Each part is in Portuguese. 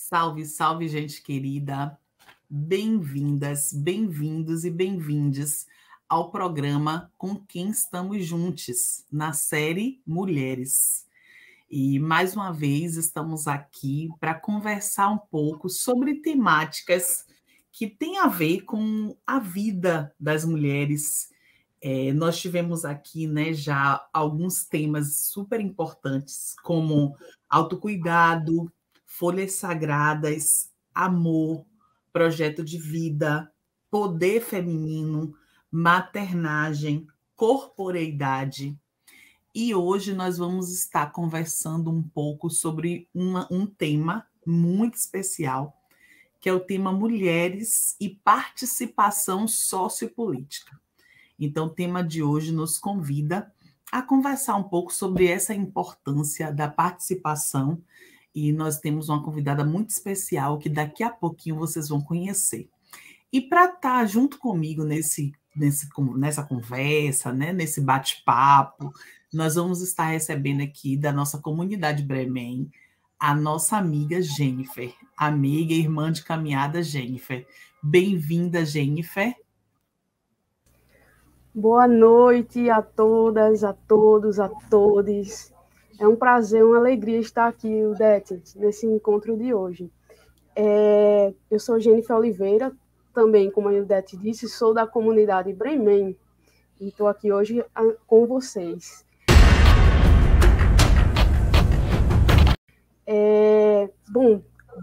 Salve, salve, gente querida. Bem-vindas, bem-vindos e bem-vindes ao programa Com Quem Estamos Juntos, na série Mulheres. E, mais uma vez, estamos aqui para conversar um pouco sobre temáticas que têm a ver com a vida das mulheres. Nós tivemos aqui, né, já alguns temas super importantes, como autocuidado, folhas sagradas, amor, projeto de vida, poder feminino, maternagem, corporeidade. E hoje nós vamos estar conversando um pouco sobre um tema muito especial, que é o tema mulheres e participação sociopolítica. Então, o tema de hoje nos convida a conversar um pouco sobre essa importância da participação, e nós temos uma convidada muito especial que daqui a pouquinho vocês vão conhecer. E para estar junto comigo nessa conversa, né, nesse bate-papo, nós vamos estar recebendo aqui da nossa comunidade Bremen a nossa amiga Jennifer, amiga e irmã de caminhada Jennifer. Bem-vinda, Jennifer. Boa noite a todas, a todos, a todes. É um prazer, uma alegria estar aqui, Udete, nesse encontro de hoje. Eu sou Jennifer Oliveira, também, como a Udete disse, sou da comunidade Bremen e estou aqui hoje com vocês.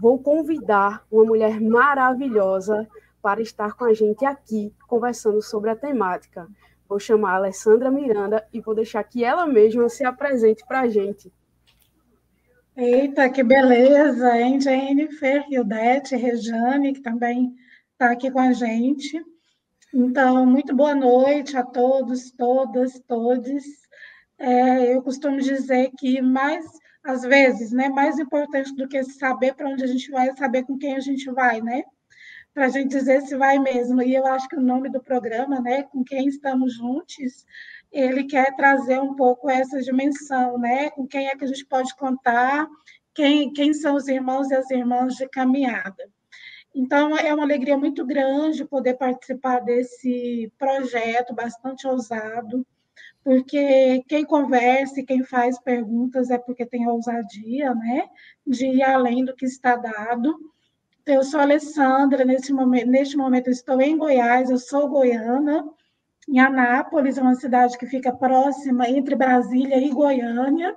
Vou convidar uma mulher maravilhosa para estar com a gente aqui, conversando sobre a temática. Vou chamar a Alessandra Miranda e vou deixar que ela mesma se apresente para a gente. Eita, que beleza, hein, Jennifer, Ildete, Rejane, que também está aqui com a gente. Então, muito boa noite a todos, todas, todes. Eu costumo dizer que às vezes, né, mais importante do que saber para onde a gente vai, é saber com quem a gente vai, né? Para a gente dizer se vai mesmo. E eu acho que o nome do programa, né, Com Quem Estamos Juntos, ele quer trazer um pouco essa dimensão, né? Com quem é que a gente pode contar, quem são os irmãos e as irmãs de caminhada. Então, é uma alegria muito grande poder participar desse projeto bastante ousado, porque quem conversa e quem faz perguntas é porque tem ousadia, né, de ir além do que está dado. Eu sou Alessandra, neste momento eu estou em Goiás, eu sou goiana, em Anápolis, é uma cidade que fica próxima entre Brasília e Goiânia,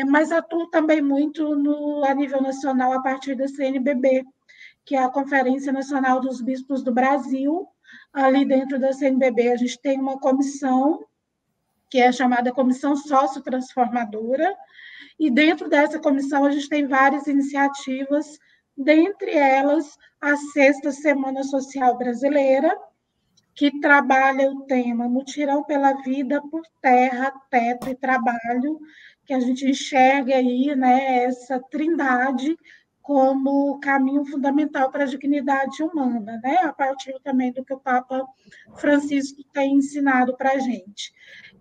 mas atuo também muito a nível nacional a partir da CNBB, que é a Conferência Nacional dos Bispos do Brasil. Ali dentro da CNBB a gente tem uma comissão, que é chamada Comissão Sociotransformadora, e dentro dessa comissão a gente tem várias iniciativas, dentre elas a Sexta Semana Social Brasileira, que trabalha o tema Mutirão pela Vida por Terra, Teto e Trabalho, que a gente enxerga aí, né, essa trindade como caminho fundamental para a dignidade humana, né, a partir também do que o Papa Francisco tem ensinado para a gente.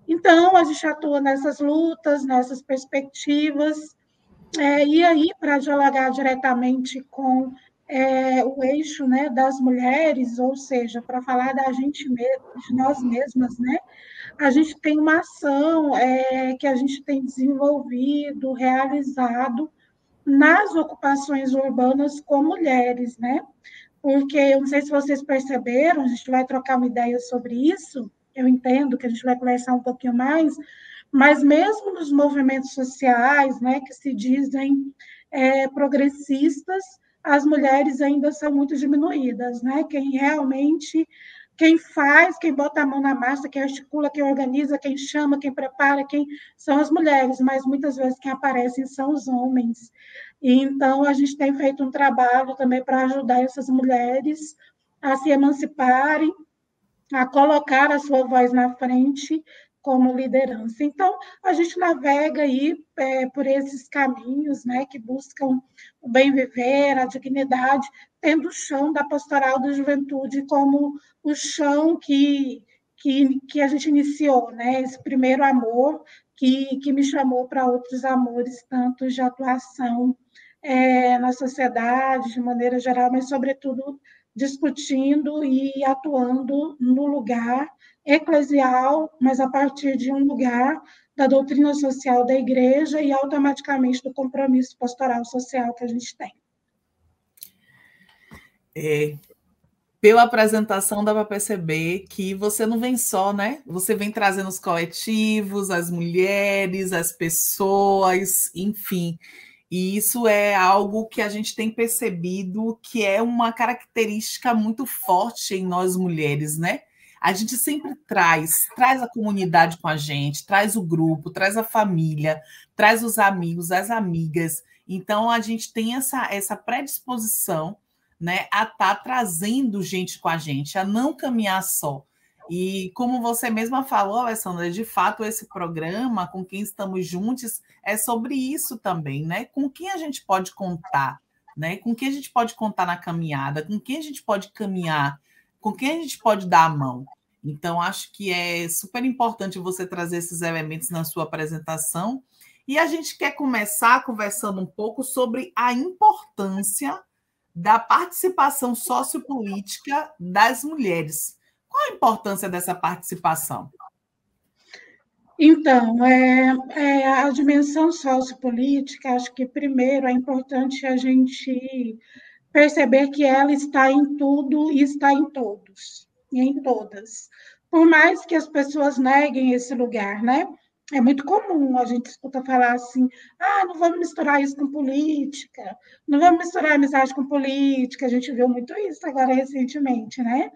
Então, a gente atua nessas lutas, nessas perspectivas, e aí, para dialogar diretamente com o eixo, né, das mulheres, ou seja, para falar da gente mesma, de nós mesmas, né, a gente tem uma ação que a gente tem desenvolvido, realizado nas ocupações urbanas com mulheres, né? Porque eu não sei se vocês perceberam, a gente vai trocar uma ideia sobre isso, eu entendo que a gente vai conversar um pouquinho mais, mas mesmo nos movimentos sociais, né, que se dizem progressistas, as mulheres ainda são muito diminuídas, né? Quem faz, quem bota a mão na massa, quem articula, quem organiza, quem chama, quem prepara, quem são as mulheres, mas muitas vezes quem aparecem são os homens. E, então, a gente tem feito um trabalho também para ajudar essas mulheres a se emanciparem, a colocar a sua voz na frente como liderança. Então, a gente navega aí por esses caminhos, né, que buscam o bem viver, a dignidade, tendo o chão da pastoral da juventude como o chão que a gente iniciou, né, esse primeiro amor que me chamou para outros amores, tantos de atuação na sociedade, de maneira geral, mas, sobretudo, discutindo e atuando no lugar eclesial, mas a partir de um lugar da doutrina social da igreja e automaticamente do compromisso pastoral social que a gente tem. Pela apresentação dá para perceber que você não vem só, né? Você vem trazendo os coletivos, as mulheres, as pessoas, enfim. E isso é algo que a gente tem percebido que é uma característica muito forte em nós mulheres, né? A gente sempre traz a comunidade com a gente, traz o grupo, traz a família, traz os amigos, as amigas. Então, a gente tem essa predisposição, né, a estar trazendo gente com a gente, a não caminhar só. E como você mesma falou, Alessandra, de fato, esse programa, Com Quem Estamos Juntos, é sobre isso também, né? Com quem a gente pode contar, né? Com quem a gente pode contar na caminhada, com quem a gente pode caminhar, com quem a gente pode dar a mão. Então, acho que é super importante você trazer esses elementos na sua apresentação. E a gente quer começar conversando um pouco sobre a importância da participação sociopolítica das mulheres. Qual a importância dessa participação? Então, a dimensão sociopolítica, acho que, primeiro, é importante a gente perceber que ela está em tudo e está em todos, e em todas. Por mais que as pessoas neguem esse lugar, né? É muito comum a gente escuta falar assim, não vamos misturar isso com política, não vamos misturar amizade com política, a gente viu muito isso agora recentemente, né?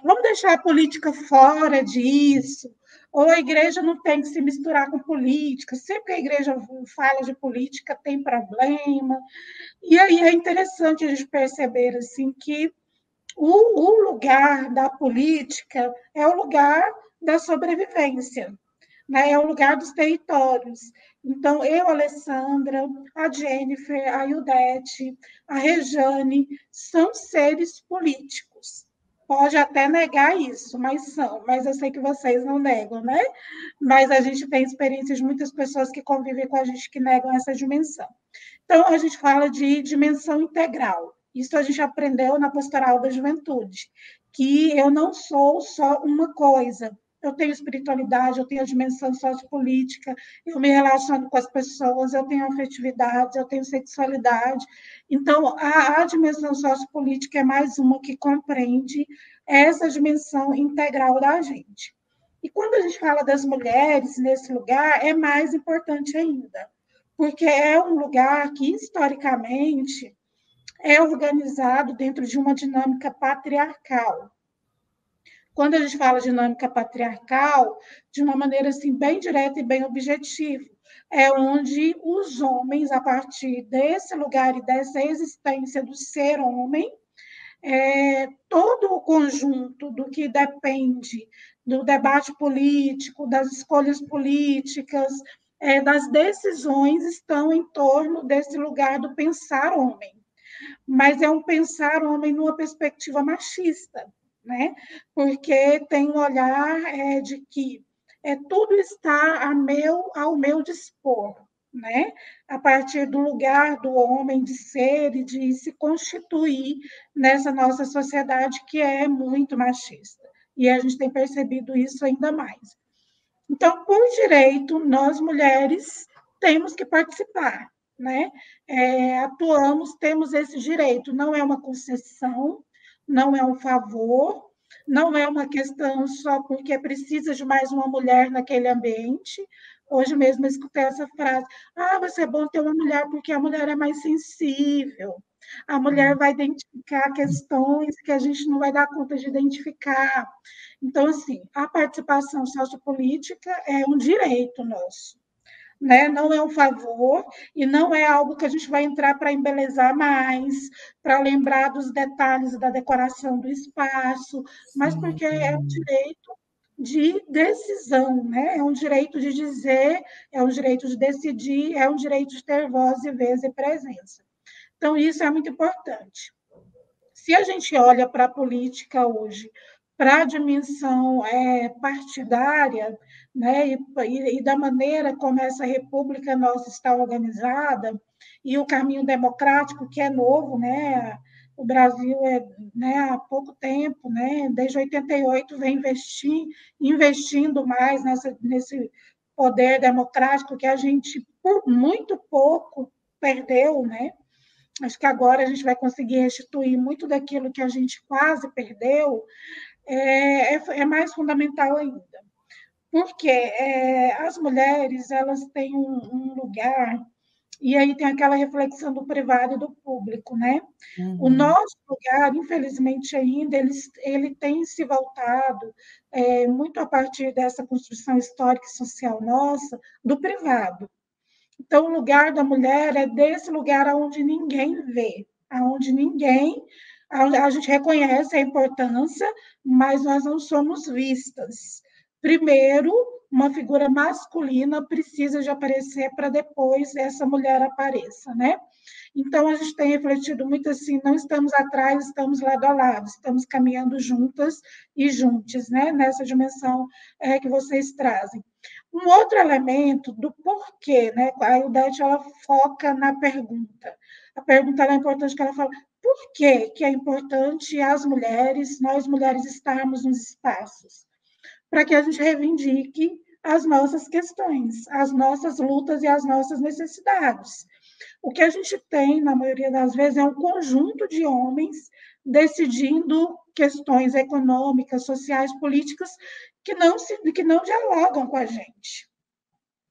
Vamos deixar a política fora disso, ou a igreja não tem que se misturar com política, sempre que a igreja fala de política tem problema, e aí é interessante a gente perceber assim, que o lugar da política é o lugar da sobrevivência, né? É o lugar dos territórios. Então, eu, a Alessandra, a Jennifer, a Ildete, a Rejane, são seres políticos. Pode até negar isso, mas são. Mas eu sei que vocês não negam, né? Mas a gente tem experiências de muitas pessoas que convivem com a gente que negam essa dimensão. Então, a gente fala de dimensão integral. Isso a gente aprendeu na Pastoral da Juventude, que eu não sou só uma coisa. Eu tenho espiritualidade, eu tenho a dimensão sociopolítica, eu me relaciono com as pessoas, eu tenho afetividade, eu tenho sexualidade. Então, a dimensão sociopolítica é mais uma que compreende essa dimensão integral da gente. E quando a gente fala das mulheres nesse lugar, é mais importante ainda, porque é um lugar que, historicamente, é organizado dentro de uma dinâmica patriarcal. Quando a gente fala de dinâmica patriarcal, de uma maneira assim, bem direta e bem objetiva, é onde os homens, a partir desse lugar e dessa existência do ser homem, todo o conjunto do que depende do debate político, das escolhas políticas, das decisões, estão em torno desse lugar do pensar homem. Mas é um pensar homem numa perspectiva machista, né? Porque tem um olhar de que tudo está ao meu dispor, né? A partir do lugar do homem de ser e de se constituir nessa nossa sociedade que é muito machista. E a gente tem percebido isso ainda mais. Então, por direito, nós mulheres temos que participar, né? Atuamos, temos esse direito, não é uma concessão, não é um favor, não é uma questão só porque precisa de mais uma mulher naquele ambiente. Hoje mesmo eu escutei essa frase, vai ser bom ter uma mulher porque a mulher é mais sensível, a mulher vai identificar questões que a gente não vai dar conta de identificar. Então, assim, a participação sociopolítica é um direito nosso, né? Não é um favor e não é algo que a gente vai entrar para embelezar mais, para lembrar dos detalhes da decoração do espaço, mas porque é um direito de decisão, né? É um direito de dizer, é um direito de decidir, é um direito de ter voz e vez e presença. Então, isso é muito importante. Se a gente olha para a política hoje, para a dimensão partidária, né, e da maneira como essa república nossa está organizada, e o caminho democrático, que é novo, né, o Brasil né, há pouco tempo, né, desde 88, vem investindo mais nesse poder democrático que a gente, por muito pouco, perdeu, né? Acho que agora a gente vai conseguir restituir muito daquilo que a gente quase perdeu, é mais fundamental ainda. Porque as mulheres, elas têm um lugar, e aí tem aquela reflexão do privado e do público, né? O nosso lugar, infelizmente ainda, ele tem se voltado muito a partir dessa construção histórica e social nossa, do privado. Então, o lugar da mulher é desse lugar onde ninguém vê, onde a gente reconhece a importância, mas nós não somos vistas. Primeiro, uma figura masculina precisa de aparecer para depois essa mulher apareça, né? Então, a gente tem refletido muito assim, não estamos atrás, estamos lado a lado, estamos caminhando juntas e juntos, né? Nessa dimensão que vocês trazem. Um outro elemento do porquê, né? A Ildete, ela foca na pergunta. A pergunta é importante, que ela fala por que é importante as mulheres, nós mulheres, estarmos nos espaços? Para que a gente reivindique as nossas questões, as nossas lutas e as nossas necessidades. O que a gente tem, na maioria das vezes, é um conjunto de homens decidindo questões econômicas, sociais, políticas, que não dialogam com a gente,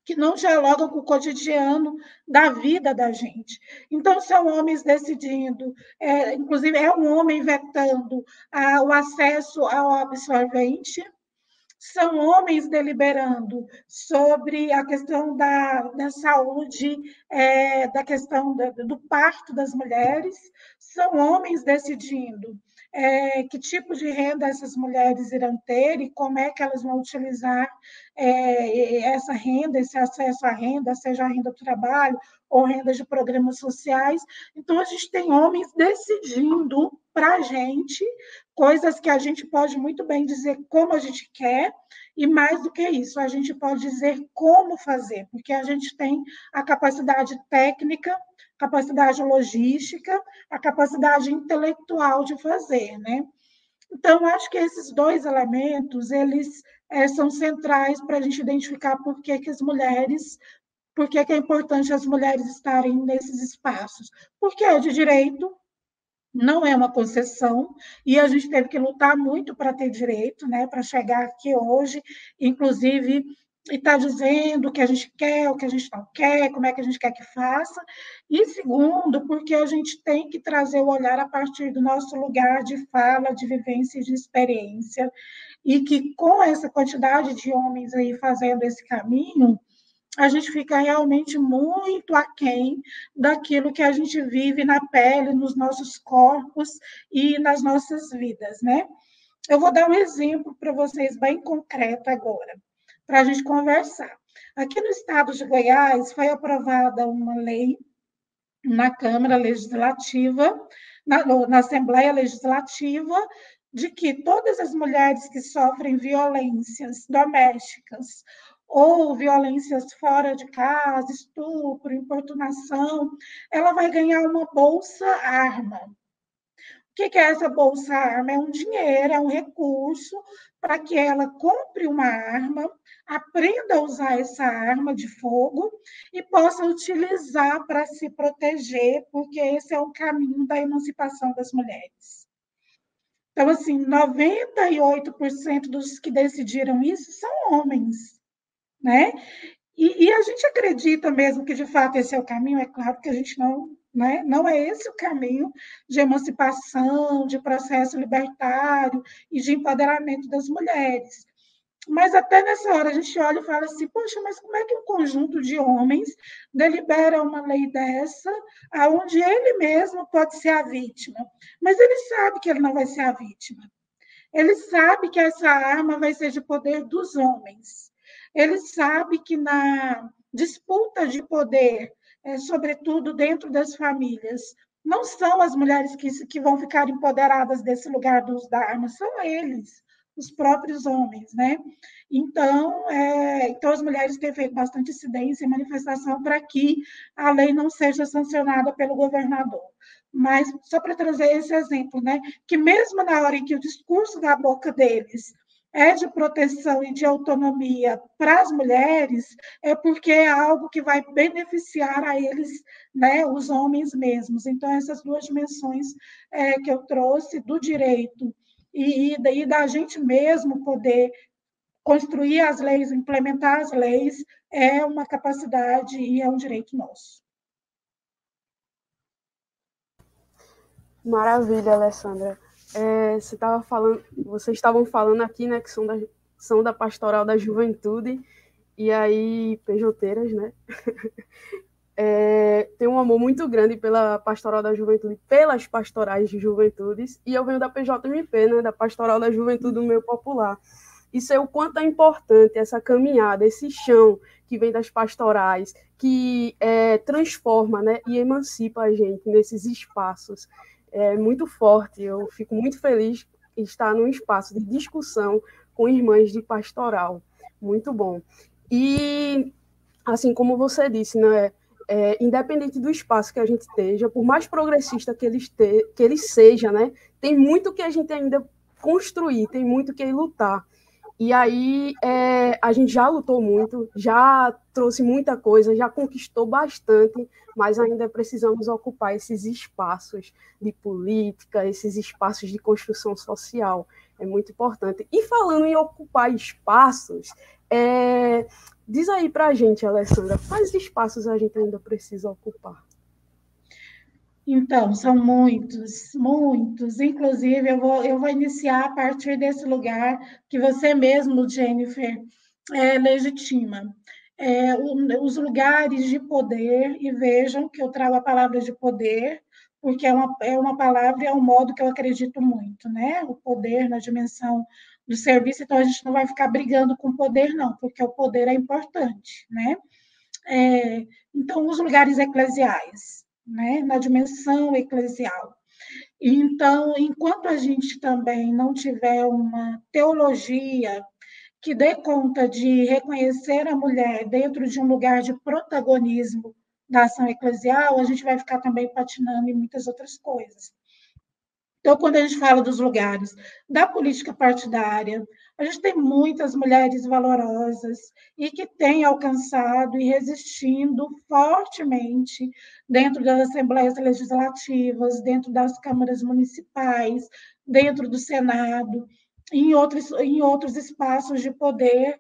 que não dialogam com o cotidiano da vida da gente. Então, são homens decidindo, inclusive é um homem vetando o acesso ao absorvente, são homens deliberando sobre a questão da saúde, da questão do parto das mulheres, são homens decidindo que tipo de renda essas mulheres irão ter e como é que elas vão utilizar essa renda, esse acesso à renda, seja a renda do trabalho ou renda de programas sociais. Então, a gente tem homens decidindo para a gente coisas que a gente pode muito bem dizer como a gente quer, e mais do que isso, a gente pode dizer como fazer, porque a gente tem a capacidade técnica, capacidade logística, a capacidade intelectual de fazer, né? Então, acho que esses dois elementos, eles são centrais para a gente identificar por que é importante as mulheres estarem nesses espaços. Porque é de direito, não é uma concessão, e a gente teve que lutar muito para ter direito, né, para chegar aqui hoje, inclusive, e está dizendo o que a gente quer, o que a gente não quer, como é que a gente quer que faça. E segundo, porque a gente tem que trazer o olhar a partir do nosso lugar de fala, de vivência e de experiência, e que com essa quantidade de homens aí fazendo esse caminho, a gente fica realmente muito aquém daquilo que a gente vive na pele, nos nossos corpos e nas nossas vidas, né? Eu vou dar um exemplo para vocês bem concreto agora, para a gente conversar. Aqui no estado de Goiás foi aprovada uma lei na Câmara Legislativa, na Assembleia Legislativa, de que todas as mulheres que sofrem violências domésticas ou violências fora de casa, estupro, importunação, ela vai ganhar uma bolsa-arma. O que é essa bolsa-arma? É um dinheiro, é um recurso para que ela compre uma arma, aprenda a usar essa arma de fogo e possa utilizar para se proteger, porque esse é o caminho da emancipação das mulheres. Então, assim, 98% dos que decidiram isso são homens, né? E a gente acredita mesmo que, de fato, esse é o caminho. É claro que a gente não, né? Não é esse o caminho de emancipação, de processo libertário e de empoderamento das mulheres. Mas até nessa hora a gente olha e fala assim, poxa, mas como é que um conjunto de homens delibera uma lei dessa, onde ele mesmo pode ser a vítima? Mas ele sabe que ele não vai ser a vítima. Ele sabe que essa arma vai ser de poder dos homens. Ele sabe que na disputa de poder, sobretudo dentro das famílias, não são as mulheres que vão ficar empoderadas desse lugar do uso da arma, são eles. os próprios homens, né? Então, as mulheres têm feito bastante incidência e manifestação para que a lei não seja sancionada pelo governador. Mas, só para trazer esse exemplo, né, que mesmo na hora em que o discurso da boca deles é de proteção e de autonomia para as mulheres, é porque é algo que vai beneficiar a eles, né, os homens mesmos. Então, essas duas dimensões que eu trouxe, do direito e da gente mesmo poder construir as leis, implementar as leis, é uma capacidade e é um direito nosso. Maravilha, Alessandra. Vocês estavam falando aqui, né, que são da Pastoral da Juventude, e aí, pejoteiras, né? Tem um amor muito grande pela Pastoral da Juventude, pelas pastorais de juventudes, e eu venho da PJMP, né, da Pastoral da Juventude do Meio Popular. E sei o quanto é importante essa caminhada, esse chão que vem das pastorais, que transforma, né, e emancipa a gente nesses espaços. É muito forte, eu fico muito feliz em estar num espaço de discussão com irmãs de pastoral. Muito bom. E, assim como você disse, né, independente do espaço que a gente esteja, por mais progressista que ele seja, né, tem muito que a gente ainda construir, tem muito que lutar. E aí a gente já lutou muito, já trouxe muita coisa, já conquistou bastante, mas ainda precisamos ocupar esses espaços de política, esses espaços de construção social. É muito importante. E falando em ocupar espaços, diz aí para a gente, Alessandra, quais espaços a gente ainda precisa ocupar? Então, são muitos, muitos. Inclusive, eu vou iniciar a partir desse lugar que você mesmo, Jennifer, legitima. Os lugares de poder, e vejam que eu trago a palavra de poder, porque é uma palavra e é um modo que eu acredito muito, né? O poder na dimensão do serviço, então a gente não vai ficar brigando com o poder, não, porque o poder é importante, né? Então, os lugares eclesiais, né, na dimensão eclesial. Então, enquanto a gente também não tiver uma teologia que dê conta de reconhecer a mulher dentro de um lugar de protagonismo da ação eclesial, a gente vai ficar também patinando em muitas outras coisas. Então, quando a gente fala dos lugares da política partidária, a gente tem muitas mulheres valorosas e que têm alcançado e resistindo fortemente dentro das assembleias legislativas, dentro das câmaras municipais, dentro do Senado, em outros espaços de poder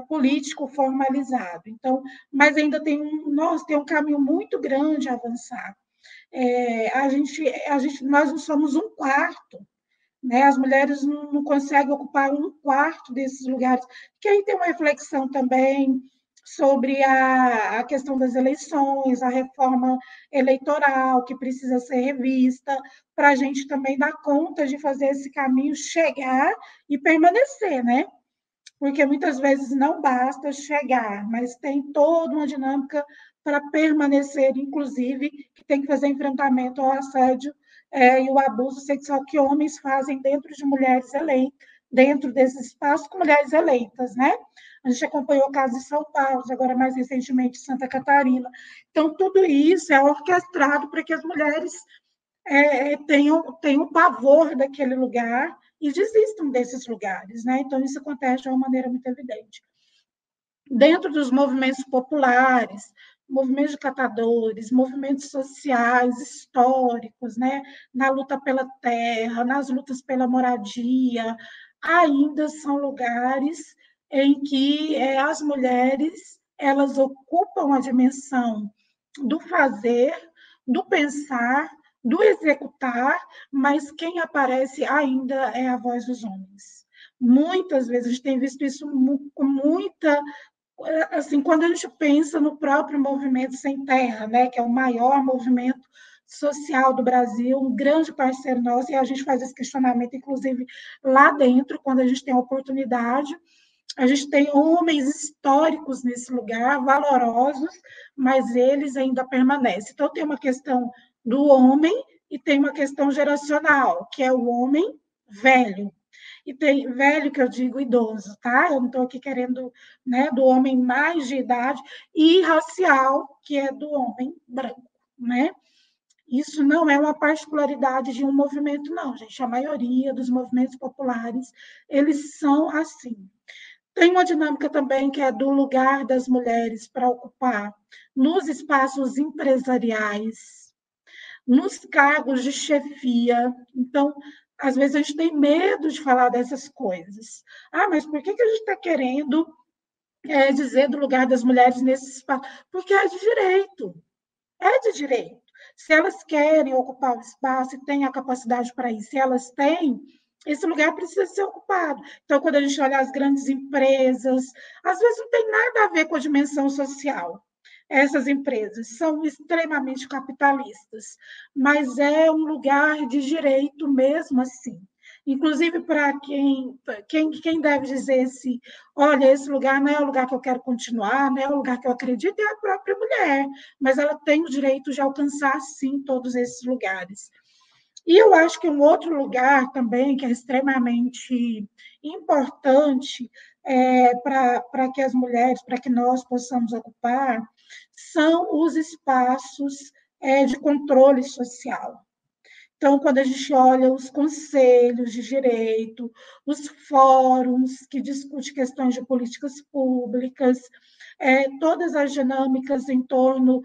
político formalizado. Então, mas ainda nós tem um caminho muito grande a avançar. Nós não somos um quarto, né? As mulheres não conseguem ocupar um quarto desses lugares, que aí tem uma reflexão também sobre a questão das eleições, a reforma eleitoral, que precisa ser revista, para a gente também dar conta de fazer esse caminho chegar e permanecer, né? Porque muitas vezes não basta chegar, mas tem toda uma dinâmica para permanecer, inclusive, que tem que fazer enfrentamento ao assédio e o abuso sexual que homens fazem dentro de mulheres eleitas, dentro desse espaço com mulheres eleitas, né? A gente acompanhou o caso de São Paulo, agora mais recentemente Santa Catarina. Então, tudo isso é orquestrado para que as mulheres tenham pavor daquele lugar e desistam desses lugares, né? Então, isso acontece de uma maneira muito evidente. Dentro dos movimentos populares, movimentos de catadores, movimentos sociais, históricos, né? Na luta pela terra, nas lutas pela moradia, ainda são lugares em que as mulheres elas ocupam a dimensão do fazer, do pensar, do executar, mas quem aparece ainda é a voz dos homens. Muitas vezes a gente tem visto isso com muita... Assim, quando a gente pensa no próprio movimento Sem Terra, né, que é o maior movimento social do Brasil, um grande parceiro nosso, e a gente faz esse questionamento, inclusive, lá dentro, quando a gente tem a oportunidade. A gente tem homens históricos nesse lugar, valorosos, mas eles ainda permanecem. Então, tem uma questão do homem e tem uma questão geracional, que é o homem velho. e tem velho que eu digo idoso, tá? Eu não estou aqui querendo, né, do homem mais de idade, e racial, que é do homem branco, né? Isso não é uma particularidade de um movimento, não, gente. A maioria dos movimentos populares, eles são assim. Tem uma dinâmica também que é do lugar das mulheres para ocupar nos espaços empresariais, nos cargos de chefia. Então, às vezes a gente tem medo de falar dessas coisas. Ah, mas por que a gente está querendo dizer do lugar das mulheres nesse espaço? Porque é de direito. É de direito. Se elas querem ocupar o espaço e têm a capacidade para isso, se elas têm, esse lugar precisa ser ocupado. Então, quando a gente olha as grandes empresas, às vezes não tem nada a ver com a dimensão social. Essas empresas são extremamente capitalistas, mas é um lugar de direito mesmo assim. Inclusive, para quem deve dizer se, olha, esse lugar não é o lugar que eu quero continuar, não é o lugar que eu acredito, é a própria mulher, mas ela tem o direito de alcançar, sim, todos esses lugares. E eu acho que um outro lugar também que é extremamente importante para que as mulheres, para que nós possamos ocupar, são os espaços de controle social. Então, quando a gente olha os conselhos de direito, os fóruns que discutem questões de políticas públicas, todas as dinâmicas em torno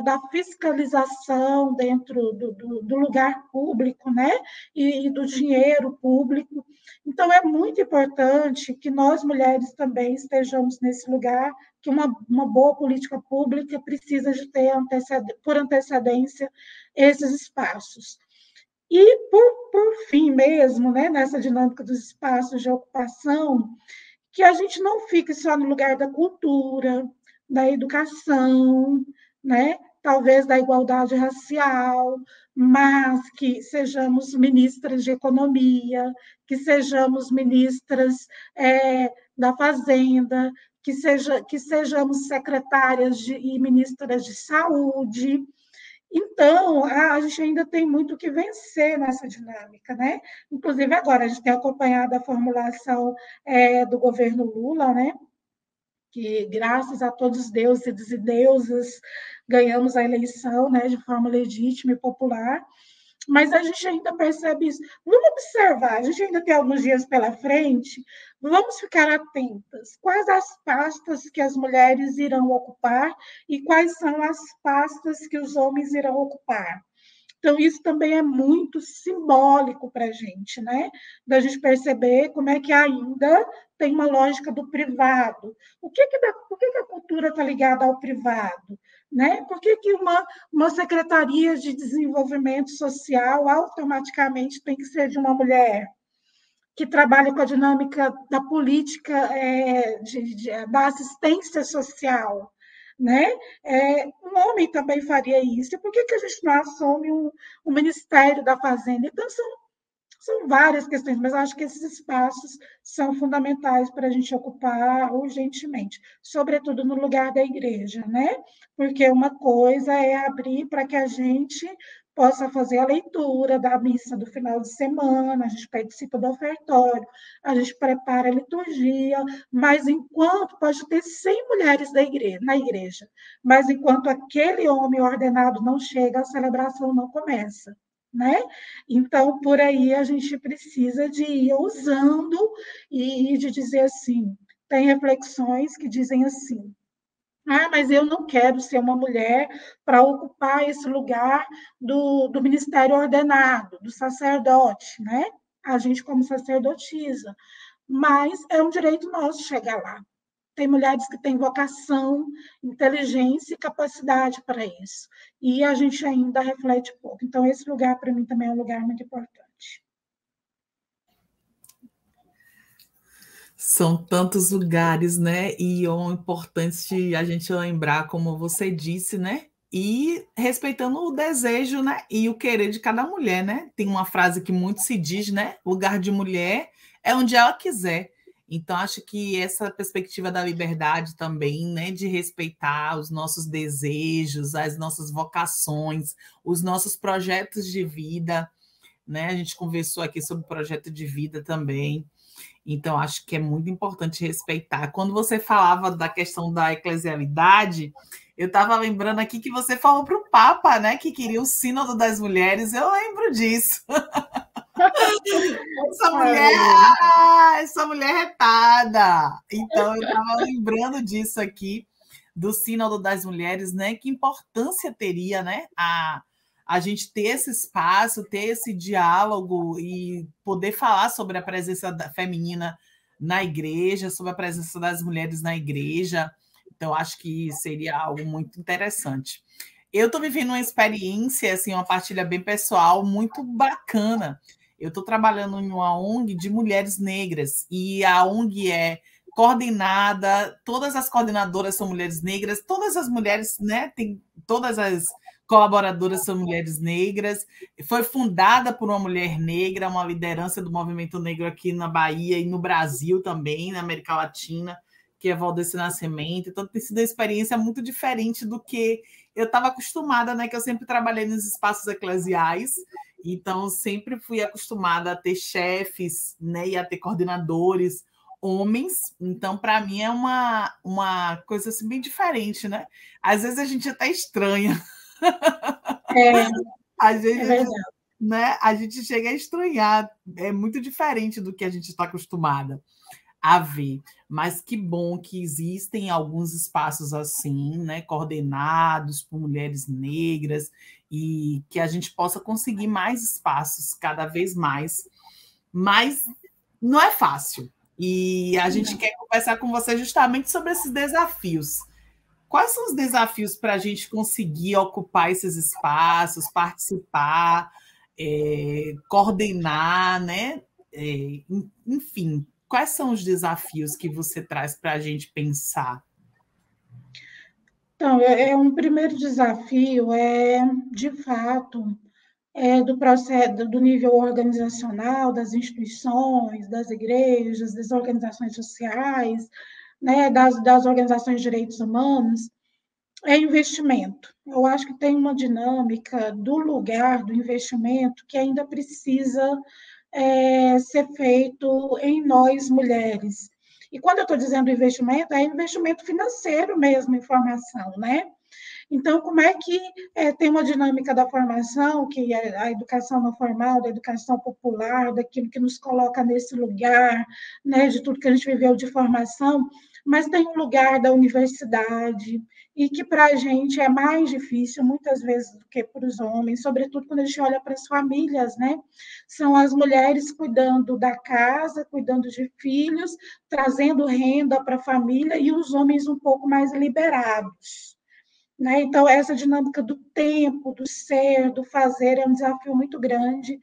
da fiscalização dentro do lugar público, né? E do dinheiro público. Então, é muito importante que nós, mulheres, também estejamos nesse lugar, que uma boa política pública precisa de ter, por antecedência, esses espaços. E, por fim mesmo, né, nessa dinâmica dos espaços de ocupação, que a gente não fique só no lugar da cultura, da educação, né, talvez da igualdade racial, mas que sejamos ministras de economia, que sejamos ministras da fazenda, que sejamos secretárias e ministras de saúde. Então, a gente ainda tem muito que vencer nessa dinâmica, né? Inclusive, agora, a gente tem acompanhado a formulação do governo Lula, né? Que, graças a todos os deuses e deusas, ganhamos a eleição, né, de forma legítima e popular. Mas a gente ainda percebe isso. Vamos observar, a gente ainda tem alguns dias pela frente, vamos ficar atentas. Quais as pastas que as mulheres irão ocupar e quais são as pastas que os homens irão ocupar? Então, isso também é muito simbólico para a gente, né? Da gente perceber como é que ainda tem uma lógica do privado. Por que a cultura está ligada ao privado? Né? Por que uma secretaria de desenvolvimento social automaticamente tem que ser de uma mulher que trabalha com a dinâmica da política da assistência social? Né? Um homem também faria isso. E por que a gente não assume o Ministério da Fazenda? Então, são várias questões, mas acho que esses espaços são fundamentais para a gente ocupar urgentemente, sobretudo no lugar da igreja, né? Porque uma coisa é abrir para que a gente possa fazer a leitura da missa do final de semana, a gente participa do ofertório, a gente prepara a liturgia, mas enquanto pode ter 100 mulheres na igreja, mas enquanto aquele homem ordenado não chega, a celebração não começa. Né? Então, por aí a gente precisa de ir usando e de dizer assim, tem reflexões que dizem assim, mas eu não quero ser uma mulher para ocupar esse lugar do ministério ordenado, do sacerdote, né? A gente como sacerdotisa, mas é um direito nosso chegar lá. Tem mulheres que têm vocação, inteligência e capacidade para isso. E a gente ainda reflete pouco. Então, esse lugar, para mim, também é um lugar muito importante. São tantos lugares, né? E é importante a gente lembrar, como você disse, né? E respeitando o desejo, né? E o querer de cada mulher, né? Tem uma frase que muito se diz, né? Lugar de mulher é onde ela quiser. Então, acho que essa perspectiva da liberdade também, né? De respeitar os nossos desejos, as nossas vocações, os nossos projetos de vida, né? A gente conversou aqui sobre projeto de vida também. Então, acho que é muito importante respeitar. Quando você falava da questão da eclesialidade, eu estava lembrando aqui que você falou para o Papa, né, que queria o Sínodo das Mulheres. Eu lembro disso. Essa mulher é retada. Então, eu estava lembrando disso aqui, do Sínodo das Mulheres, né? Que importância teria, né? A gente ter esse espaço, ter esse diálogo e poder falar sobre a presença feminina na igreja, sobre a presença das mulheres na igreja. Então, acho que seria algo muito interessante. Eu estou vivendo uma experiência, assim, uma partilha bem pessoal, muito bacana. Eu estou trabalhando em uma ONG de mulheres negras, e a ONG é coordenada, todas as coordenadoras são mulheres negras, todas as mulheres, né, todas as colaboradoras são mulheres negras, foi fundada por uma mulher negra, uma liderança do movimento negro aqui na Bahia e no Brasil também, na América Latina, que é Valdeci Nascimento. Então, tem sido uma experiência muito diferente do que eu estava acostumada, né? Que eu sempre trabalhei nos espaços eclesiais, então sempre fui acostumada a ter chefes, né? E a ter coordenadores homens. Então, para mim, é uma coisa assim, bem diferente, né? Às vezes a gente até estranha. Às vezes, né? A gente chega a estranhar. É muito diferente do que a gente está acostumada a ver, mas que bom que existem alguns espaços assim, né, coordenados por mulheres negras, e que a gente possa conseguir mais espaços cada vez mais, mas não é fácil. E a gente quer conversar com você justamente sobre esses desafios. Quais são os desafios para a gente conseguir ocupar esses espaços, participar, coordenar, né? Enfim, quais são os desafios que você traz para a gente pensar? Então, um primeiro desafio de fato, do processo, do nível organizacional, das instituições, das igrejas, das organizações sociais, né, das organizações de direitos humanos, é investimento. Eu acho que tem uma dinâmica do lugar do investimento que ainda precisa ser feito em nós, mulheres. E quando eu estou dizendo investimento, é investimento financeiro mesmo em formação, né? Então, como é que tem uma dinâmica da formação, que é a educação não formal, da educação popular, daquilo que nos coloca nesse lugar, né, de tudo que a gente viveu de formação, mas tem um lugar da universidade, e que para a gente é mais difícil, muitas vezes, do que para os homens, sobretudo quando a gente olha para as famílias, né? São as mulheres cuidando da casa, cuidando de filhos, trazendo renda para a família, e os homens um pouco mais liberados. Né? Então, essa dinâmica do tempo, do ser, do fazer, é um desafio muito grande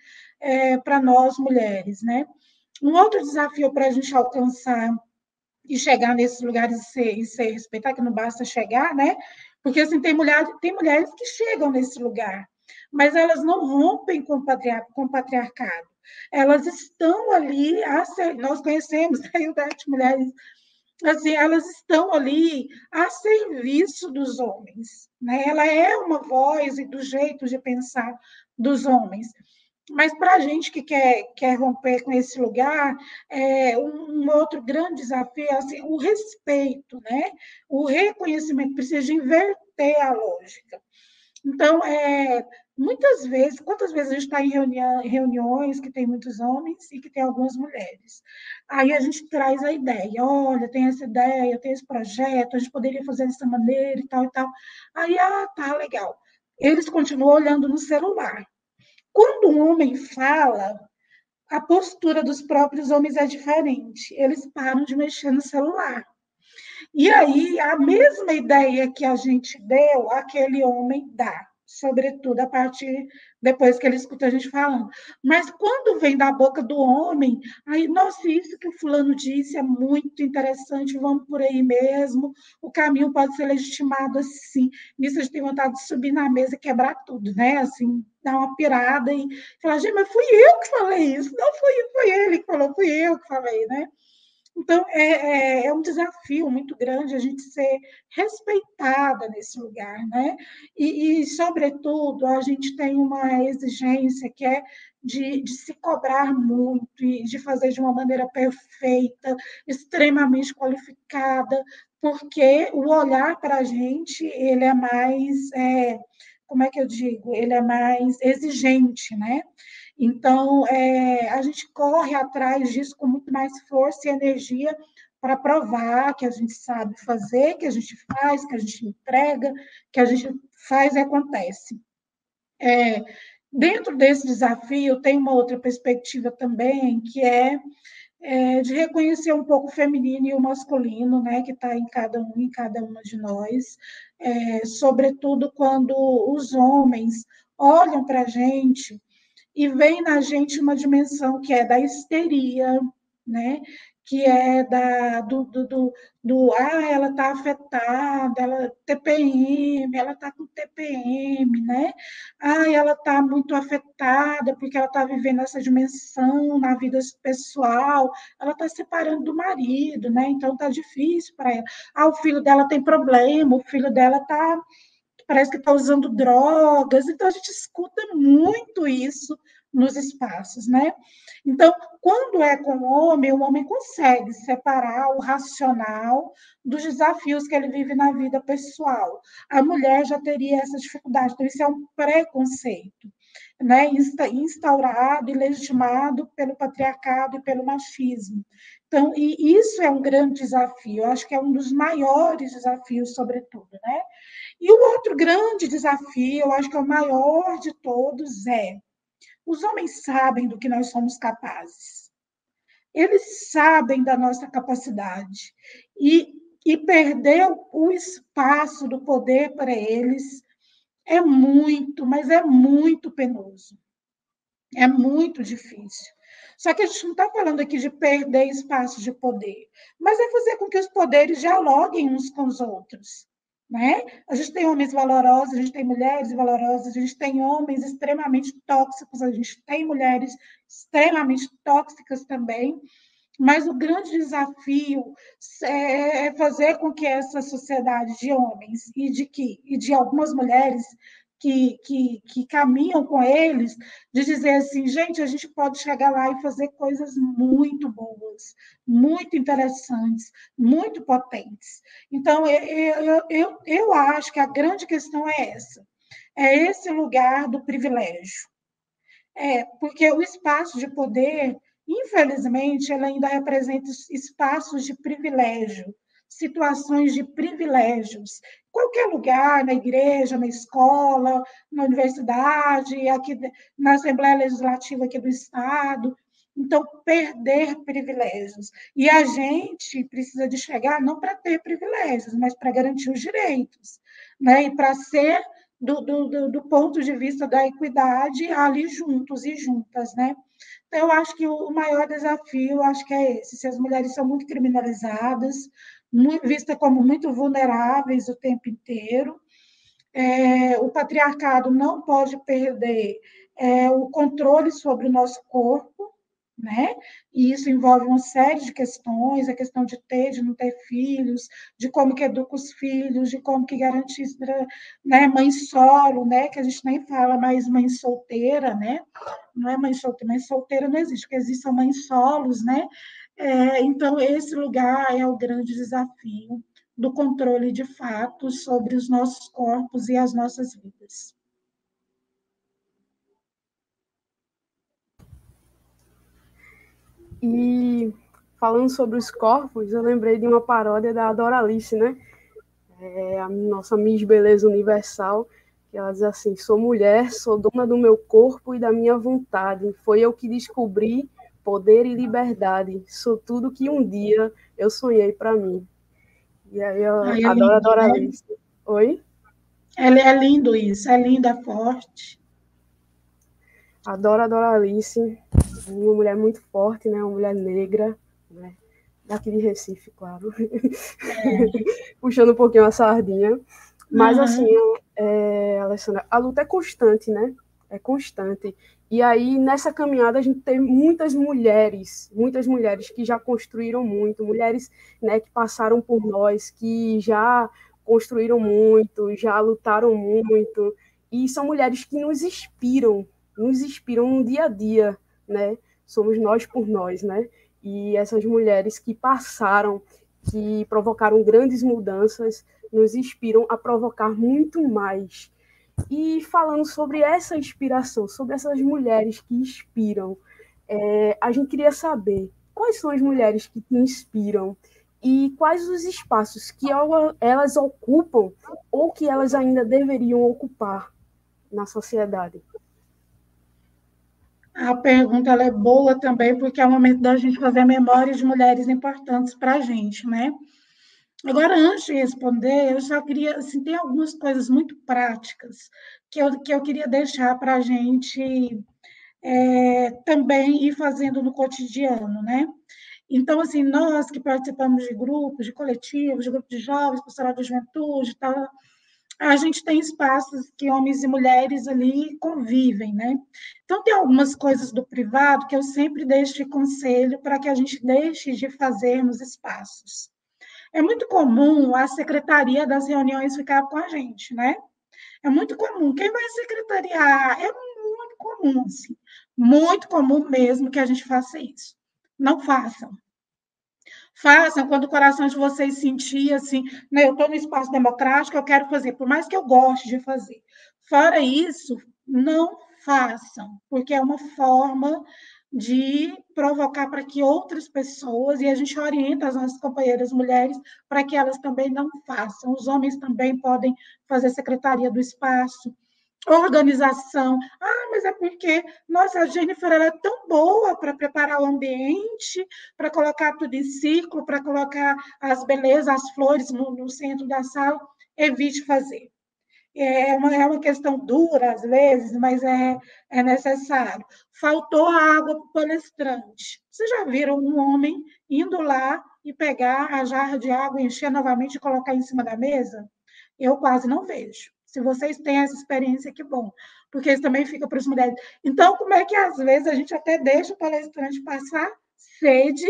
para nós, mulheres. Né? Um outro desafio para a gente alcançar e chegar nesses lugares e ser respeitar, que não basta chegar, né? Porque assim, tem mulheres que chegam nesse lugar, mas elas não rompem com o patriarcado. Elas estão ali, nós conhecemos, né, mulheres, assim, elas estão ali a serviço dos homens, né? Ela é uma voz e do jeito de pensar dos homens. Mas para a gente que quer romper com esse lugar, um outro grande desafio é assim, o respeito, né? O reconhecimento, precisa inverter a lógica. Então, muitas vezes, quantas vezes a gente está em reuniões que tem muitos homens e que tem algumas mulheres? Aí a gente traz a ideia, olha, tem essa ideia, tem esse projeto, a gente poderia fazer dessa maneira e tal e tal. Aí, tá, legal. Eles continuam olhando no celular. Quando um homem fala, a postura dos próprios homens é diferente. Eles param de mexer no celular. E aí, a mesma ideia que a gente deu, aquele homem dá, sobretudo a partir depois que ele escuta a gente falando. Mas quando vem da boca do homem, aí, nossa, isso que o fulano disse é muito interessante, vamos por aí mesmo, o caminho pode ser legitimado assim. Nisso a gente tem vontade de subir na mesa e quebrar tudo, né? Assim, dar uma pirada e falar, gente, mas fui eu que falei isso, não foi ele que falou, fui eu que falei, né? Então, é um desafio muito grande a gente ser respeitada nesse lugar, né? Sobretudo, a gente tem uma exigência que é de se cobrar muito e de fazer de uma maneira perfeita, extremamente qualificada, porque o olhar para a gente, ele é mais, como é que eu digo? Ele é mais exigente, né? Então, a gente corre atrás disso com muito mais força e energia para provar que a gente sabe fazer, que a gente faz, que a gente entrega, que a gente faz e acontece. Dentro desse desafio, tem uma outra perspectiva também, que é de reconhecer um pouco o feminino e o masculino, né, que está em cada um e cada uma de nós, sobretudo quando os homens olham para a gente e vem na gente uma dimensão que é da histeria, né? Que é ela está afetada, ela TPM, ela está com TPM, né? Ela está muito afetada porque ela está vivendo essa dimensão na vida pessoal, ela está separando do marido, né? Então está difícil para ela. O filho dela tem problema, o filho dela está parece que está usando drogas, então a gente escuta muito isso nos espaços, né? Então, quando é com o homem consegue separar o racional dos desafios que ele vive na vida pessoal. A mulher já teria essa dificuldade, então isso é um preconceito, né? Instaurado e legitimado pelo patriarcado e pelo machismo. Então, e isso é um grande desafio, eu acho que é um dos maiores desafios, sobretudo, né? E o outro grande desafio, eu acho que é o maior de todos, os homens sabem do que nós somos capazes. Eles sabem da nossa capacidade. E perder o espaço do poder para eles é muito, mas é muito penoso. É muito difícil. Só que a gente não está falando aqui de perder espaço de poder, mas é fazer com que os poderes dialoguem uns com os outros. Né? A gente tem homens valorosos, a gente tem mulheres valorosas, a gente tem homens extremamente tóxicos, a gente tem mulheres extremamente tóxicas também, mas o grande desafio é fazer com que essa sociedade de homens e de algumas mulheres que caminham com eles, de dizer assim, gente, a gente pode chegar lá e fazer coisas muito boas, muito interessantes, muito potentes. Então, eu acho que a grande questão é essa, é esse lugar do privilégio. Porque o espaço de poder, infelizmente, ele ainda representa espaços de privilégio, situações de privilégios. Qualquer lugar, na igreja, na escola, na universidade, aqui na Assembleia Legislativa aqui do Estado. Então, perder privilégios. E a gente precisa de chegar não para ter privilégios, mas para garantir os direitos, né? E para ser do ponto de vista da equidade ali juntos e juntas, né? Então, eu acho que o maior desafio, acho que é esse, se as mulheres são muito criminalizadas, vistas como muito vulneráveis o tempo inteiro, o patriarcado não pode perder o controle sobre o nosso corpo, né? E isso envolve uma série de questões, a questão de ter, de não ter filhos, de como que educa os filhos, de como que garante, né, mãe solo, né? Que a gente nem fala mais mãe solteira, né? Não é mãe solteira não existe, porque existem mães solos, né? Então, esse lugar é o grande desafio do controle de fato sobre os nossos corpos e as nossas vidas. E falando sobre os corpos, eu lembrei de uma paródia da Doralice, né? A nossa Miss Beleza Universal, que ela diz assim: sou mulher, sou dona do meu corpo e da minha vontade. Foi eu que descobri poder e liberdade. Sou tudo que um dia eu sonhei para mim. E aí eu adoro a Doralice. Né? Oi? É lindo isso, é linda, forte. Adoro a Doralice, uma mulher muito forte, né? Uma mulher negra, né? Daqui de Recife, claro. Puxando um pouquinho a sardinha. Mas, assim, Alessandra, a luta é constante, né? É constante. E aí, nessa caminhada, a gente tem muitas mulheres que já construíram muito, mulheres, né, que passaram por nós, que já construíram muito, já lutaram muito, e são mulheres que nos inspiram no dia a dia, né? Somos nós por nós, né? E essas mulheres que passaram, que provocaram grandes mudanças, nos inspiram a provocar muito mais. E falando sobre essa inspiração, sobre essas mulheres que inspiram, a gente queria saber quais são as mulheres que te inspiram e quais os espaços que elas ocupam ou que elas ainda deveriam ocupar na sociedade. A pergunta ela é boa também, porque é o momento da gente fazer a memória de mulheres importantes para a gente, né? Agora, antes de responder, eu só queria, assim, tem algumas coisas muito práticas que eu queria deixar para a gente também ir fazendo no cotidiano, né? Então, assim, nós que participamos de grupos, de coletivos, de grupos de jovens, pastoral da juventude, tal, a gente tem espaços que homens e mulheres ali convivem, né? Então, tem algumas coisas do privado que eu sempre deixo de conselho para que a gente deixe de fazer nos espaços. É muito comum a secretaria das reuniões ficar com a gente, né? É muito comum. Quem vai secretariar? É muito comum, assim. Muito comum mesmo que a gente faça isso. Não façam. Façam quando o coração de vocês sentir assim, né, eu estou no espaço democrático, eu quero fazer, por mais que eu goste de fazer. Fora isso, não façam, porque é uma forma de provocar para que outras pessoas, e a gente orienta as nossas companheiras mulheres para que elas também não façam. Os homens também podem fazer secretaria do espaço, organização. Ah, mas é porque, nossa, a Jennifer ela é tão boa para preparar o ambiente, para colocar tudo em ciclo, para colocar as belezas, as flores no centro da sala. Evite fazer. É uma questão dura, às vezes, mas é necessário. Faltou a água para o palestrante. Vocês já viram um homem indo lá e pegar a jarra de água, encher novamente e colocar em cima da mesa? Eu quase não vejo. Se vocês têm essa experiência, que bom, porque isso também fica para as mulheres. Então, como é que às vezes a gente até deixa o palestrante passar sede,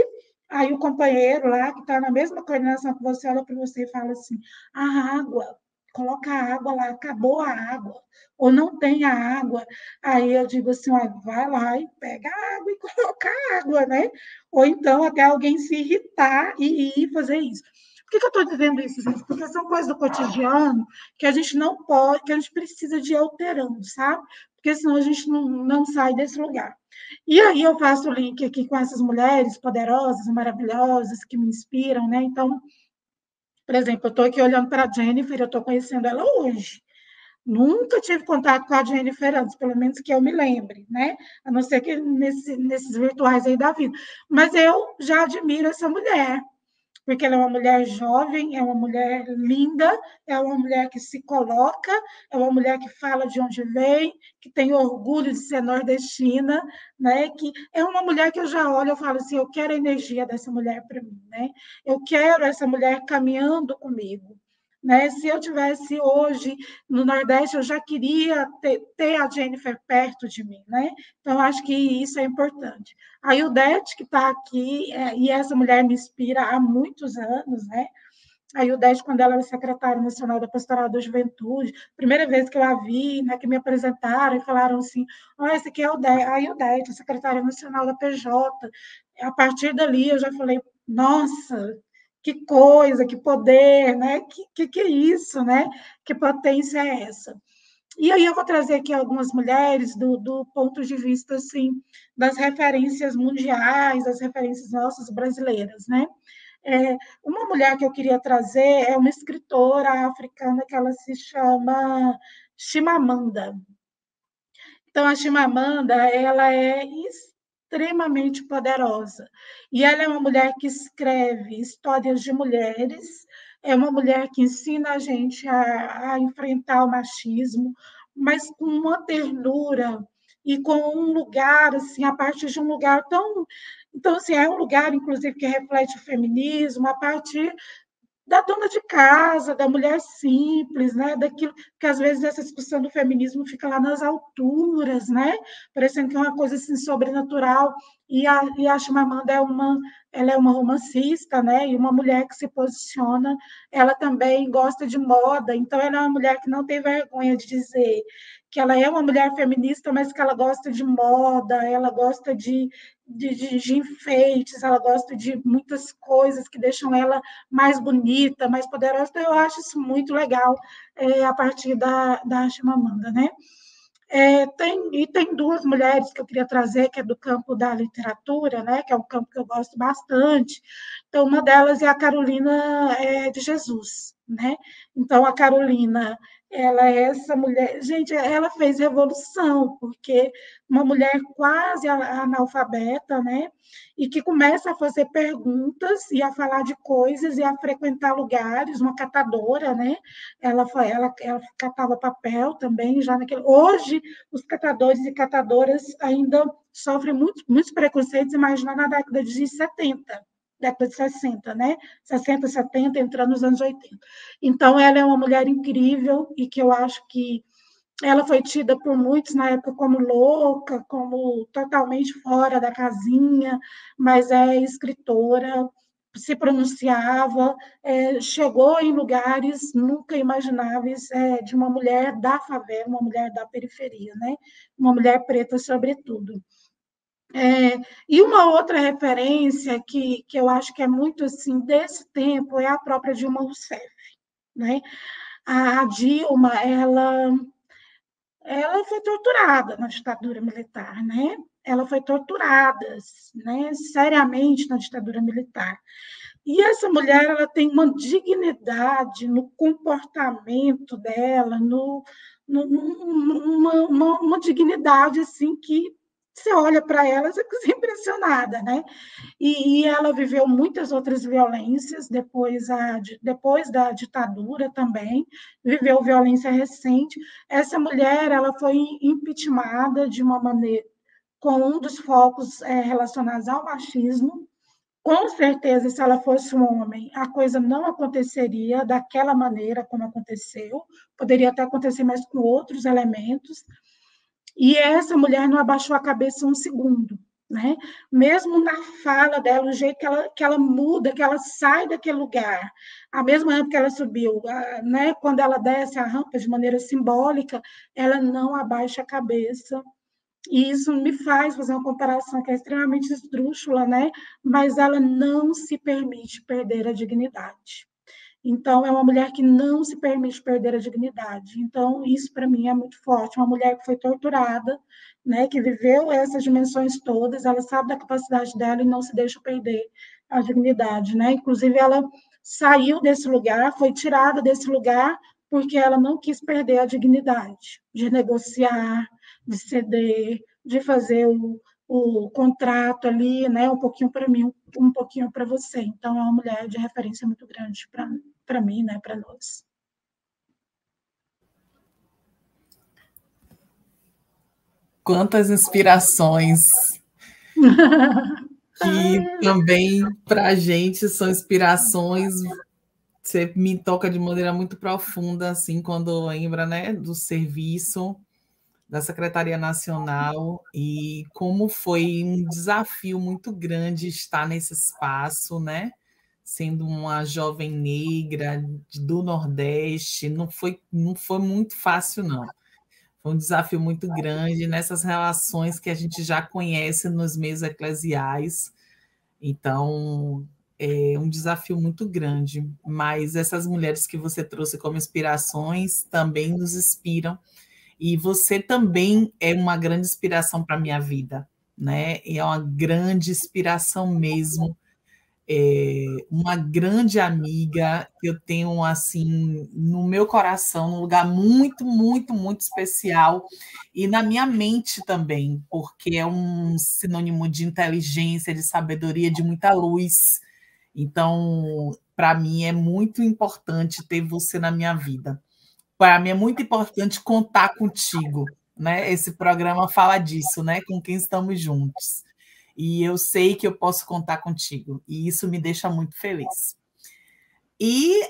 aí o companheiro lá, que está na mesma coordenação que você, olha para você e fala assim: a água, coloca a água lá, acabou a água, ou não tem a água. Aí eu digo assim: olha, vai lá e pega a água e coloca a água, né? Ou então até alguém se irritar e ir fazer isso. Por que eu estou dizendo isso, gente? Porque são coisas do cotidiano que a gente não pode, que a gente precisa de ir alterando, sabe? Porque senão a gente não sai desse lugar. E aí eu faço o link aqui com essas mulheres poderosas, maravilhosas, que me inspiram, né? Então, por exemplo, eu estou aqui olhando para a Jennifer, eu estou conhecendo ela hoje. Nunca tive contato com a Jennifer antes, pelo menos que eu me lembre, né? A não ser que nesses virtuais aí da vida. Mas eu já admiro essa mulher, porque ela é uma mulher jovem, é uma mulher linda, é uma mulher que se coloca, é uma mulher que fala de onde vem, que tem orgulho de ser nordestina, né? Que é uma mulher que eu já olho e falo assim, eu quero a energia dessa mulher para mim, né? Eu quero essa mulher caminhando comigo. Né? Se eu tivesse hoje no Nordeste, eu já queria ter a Jennifer perto de mim, né? Então, acho que isso é importante. A Ildete, que está aqui, e essa mulher me inspira há muitos anos, né? A Ildete, quando ela era secretária nacional da Pastoral da Juventude, primeira vez que eu a vi, né, que me apresentaram e falaram assim, oh, essa aqui é a Ildete, a secretária nacional da PJ. A partir dali, eu já falei, nossa, que coisa, que poder, né? Que é isso, né? Que potência é essa? E aí eu vou trazer aqui algumas mulheres do ponto de vista assim das referências mundiais, das referências nossas brasileiras, né? Uma mulher que eu queria trazer é uma escritora africana que ela se chama Chimamanda. Então, a Chimamanda, ela é extremamente poderosa. E ela é uma mulher que escreve histórias de mulheres, é uma mulher que ensina a gente a enfrentar o machismo, mas com uma ternura e com um lugar, assim, a partir de um lugar tão... Então, assim, é um lugar, inclusive, que reflete o feminismo, a partir da dona de casa, da mulher simples, né? Daquilo que às vezes essa discussão do feminismo fica lá nas alturas, né? Parecendo que é uma coisa assim sobrenatural. E a Chimamanda ela é uma romancista, né? E uma mulher que se posiciona, ela também gosta de moda, então ela é uma mulher que não tem vergonha de dizer que ela é uma mulher feminista, mas que ela gosta de moda, ela gosta de enfeites, ela gosta de muitas coisas que deixam ela mais bonita, mais poderosa. Então, eu acho isso muito legal a partir da Chimamanda, né? Tem duas mulheres que eu queria trazer, que é do campo da literatura, né, que é um campo que eu gosto bastante. Então, uma delas é a Carolina de Jesus. Né? Então, a Carolina, ela é essa mulher... Gente, ela fez revolução, porque uma mulher quase analfabeta, né? E que começa a fazer perguntas e a falar de coisas e a frequentar lugares, uma catadora, né? Ela catava papel também, já naquele... Hoje, os catadores e catadoras ainda sofrem muitos preconceitos, imagina na década de 70, década de 60, né? 60, 70, entrando nos anos 80. Então, ela é uma mulher incrível e que eu acho que ela foi tida por muitos na época como louca, como totalmente fora da casinha, mas é escritora, se pronunciava, chegou em lugares nunca imagináveis de uma mulher da favela, uma mulher da periferia, né? Uma mulher preta, sobretudo. E uma outra referência que eu acho que é muito assim desse tempo é a própria Dilma Rousseff. Né? A Dilma, ela foi torturada na ditadura militar, né? Ela foi torturada, né, seriamente na ditadura militar. E essa mulher, ela tem uma dignidade no comportamento dela, uma dignidade assim que você olha para ela, você fica impressionada, né? E ela viveu muitas outras violências depois da ditadura também, viveu violência recente. Essa mulher, ela foi impeachmentada de uma maneira, com um dos focos relacionados ao machismo. Com certeza, se ela fosse um homem, a coisa não aconteceria daquela maneira como aconteceu, poderia até acontecer, mas com outros elementos. E essa mulher não abaixou a cabeça um segundo. Né? Mesmo na fala dela, o jeito que ela muda, que ela sai daquele lugar, a mesma rampa que ela subiu, né? Quando ela desce a rampa de maneira simbólica, ela não abaixa a cabeça. E isso me faz fazer uma comparação que é extremamente esdrúxula, né? Mas ela não se permite perder a dignidade. Então, é uma mulher que não se permite perder a dignidade. Então, isso para mim é muito forte. Uma mulher que foi torturada, né, que viveu essas dimensões todas, ela sabe da capacidade dela e não se deixa perder a dignidade. Né? Inclusive, ela saiu desse lugar, foi tirada desse lugar, porque ela não quis perder a dignidade de negociar, de ceder, de fazer o contrato ali, né, um pouquinho para mim, um pouquinho para você. Então, é uma mulher de referência muito grande para mim, né, para nós. Quantas inspirações que também para a gente são inspirações. Você me toca de maneira muito profunda, assim, quando lembra, né, do serviço da Secretaria Nacional e como foi um desafio muito grande estar nesse espaço, né? Sendo uma jovem negra do Nordeste, não foi muito fácil, não. Foi um desafio muito grande nessas relações que a gente já conhece nos meios eclesiais. Então, é um desafio muito grande, mas essas mulheres que você trouxe como inspirações também nos inspiram, e você também é uma grande inspiração para a minha vida, né? E é uma grande inspiração mesmo, uma grande amiga que eu tenho assim no meu coração, num lugar muito, muito, muito especial, e na minha mente também, porque é um sinônimo de inteligência, de sabedoria, de muita luz. Então, para mim é muito importante ter você na minha vida. Para mim é muito importante contar contigo, né? Esse programa fala disso, né? Com quem estamos juntos. E eu sei que eu posso contar contigo, e isso me deixa muito feliz. E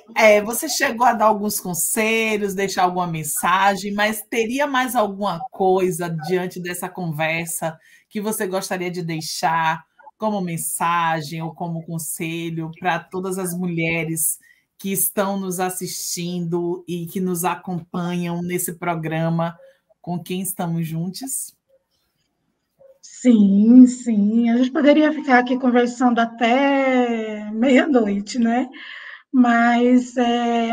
você chegou a dar alguns conselhos, deixar alguma mensagem, mas teria mais alguma coisa diante dessa conversa que você gostaria de deixar como mensagem ou como conselho para todas as mulheres que estão nos assistindo e que nos acompanham nesse programa com quem estamos juntos? Sim, sim. A gente poderia ficar aqui conversando até meia-noite, né? Mas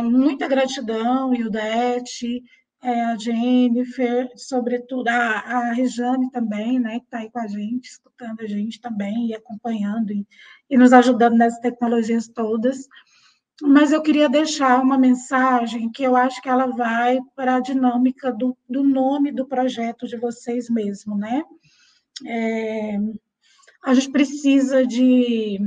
muita gratidão, Ildete, a Jennifer, sobretudo a Rejane também, né, que está aí com a gente, escutando a gente também e acompanhando e nos ajudando nessas tecnologias todas. Mas eu queria deixar uma mensagem que eu acho que ela vai para a dinâmica do nome do projeto de vocês mesmo, né? A gente precisa de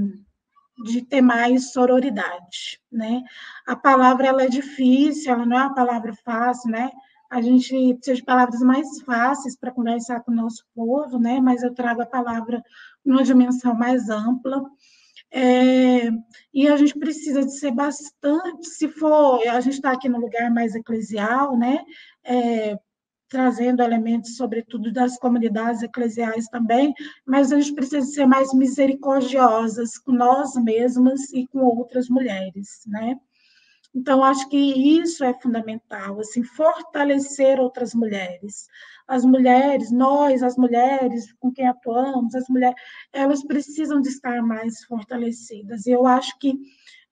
ter mais sororidade, né? A palavra ela é difícil, ela não é uma palavra fácil, né? A gente precisa de palavras mais fáceis para conversar com o nosso povo, né? Mas eu trago a palavra numa dimensão mais ampla. E a gente precisa de ser bastante, se for, a gente está aqui no lugar mais eclesial, né? Trazendo elementos, sobretudo, das comunidades eclesiais também, mas a gente precisa ser mais misericordiosas com nós mesmas e com outras mulheres, né? Então, acho que isso é fundamental, assim, fortalecer outras mulheres. As mulheres, nós, as mulheres com quem atuamos, as mulheres, elas precisam de estar mais fortalecidas. E eu acho que